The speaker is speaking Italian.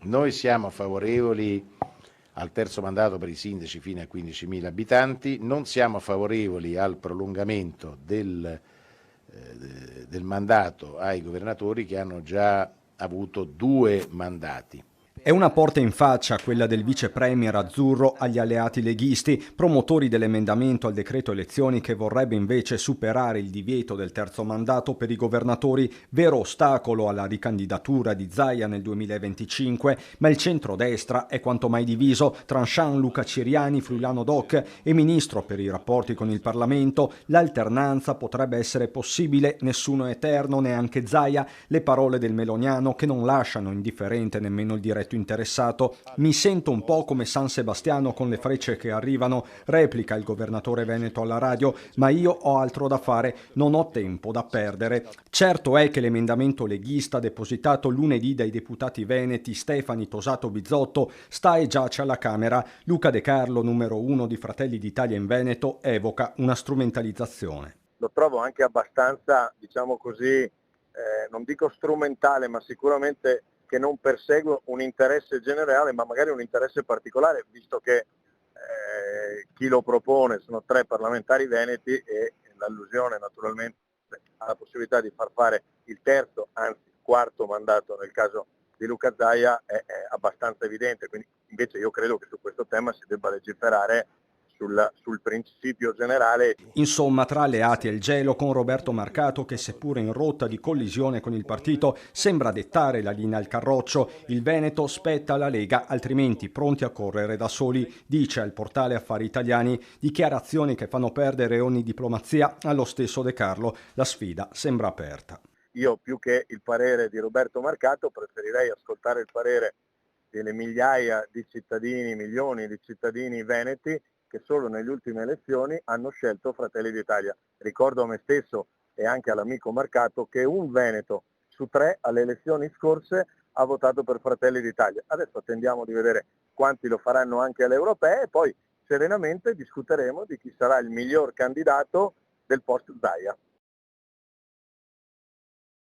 Noi siamo favorevoli al terzo mandato per i sindaci fino a 15.000 abitanti, non siamo favorevoli al prolungamento del mandato ai governatori che hanno già avuto 2 mandati. È una porta in faccia quella del vice premier azzurro agli alleati leghisti, promotori dell'emendamento al decreto elezioni che vorrebbe invece superare il divieto del terzo mandato per i governatori, vero ostacolo alla ricandidatura di Zaia nel 2025, ma il centrodestra è quanto mai diviso tra Jean-Luca Ciriani, friulano doc, e ministro per i rapporti con il Parlamento. L'alternanza potrebbe essere possibile, nessuno è eterno, neanche Zaia, le parole del meloniano che non lasciano indifferente nemmeno il diretto interessato. Mi sento un po' come San Sebastiano con le frecce che arrivano, replica il governatore veneto alla radio, ma io ho altro da fare, non ho tempo da perdere. Certo è che l'emendamento leghista depositato lunedì dai deputati veneti Stefani, Tosato, Bizzotto sta e giace alla Camera. Luca De Carlo, numero 1 di Fratelli d'Italia in Veneto, evoca una strumentalizzazione. Lo trovo anche abbastanza, diciamo così, non dico strumentale, ma sicuramente che non persegue un interesse generale, ma magari un interesse particolare, visto che chi lo propone sono 3 parlamentari veneti e l'allusione naturalmente alla possibilità di far fare il terzo, anzi quarto mandato nel caso di Luca Zaia è abbastanza evidente, quindi invece io credo che su questo tema si debba legiferare sul principio generale. Insomma, tra alleati e il gelo, con Roberto Marcato che, seppure in rotta di collisione con il partito, sembra dettare la linea al carroccio. Il Veneto spetta alla Lega, altrimenti pronti a correre da soli, dice al portale Affari Italiani, dichiarazioni che fanno perdere ogni diplomazia allo stesso De Carlo. La sfida sembra aperta. Io più che il parere di Roberto Marcato preferirei ascoltare il parere delle migliaia di cittadini, milioni di cittadini veneti che solo nelle ultime elezioni hanno scelto Fratelli d'Italia. Ricordo a me stesso e anche all'amico Marcato che un veneto su 3 alle elezioni scorse ha votato per Fratelli d'Italia. Adesso attendiamo di vedere quanti lo faranno anche alle europee e poi serenamente discuteremo di chi sarà il miglior candidato del post Zaia.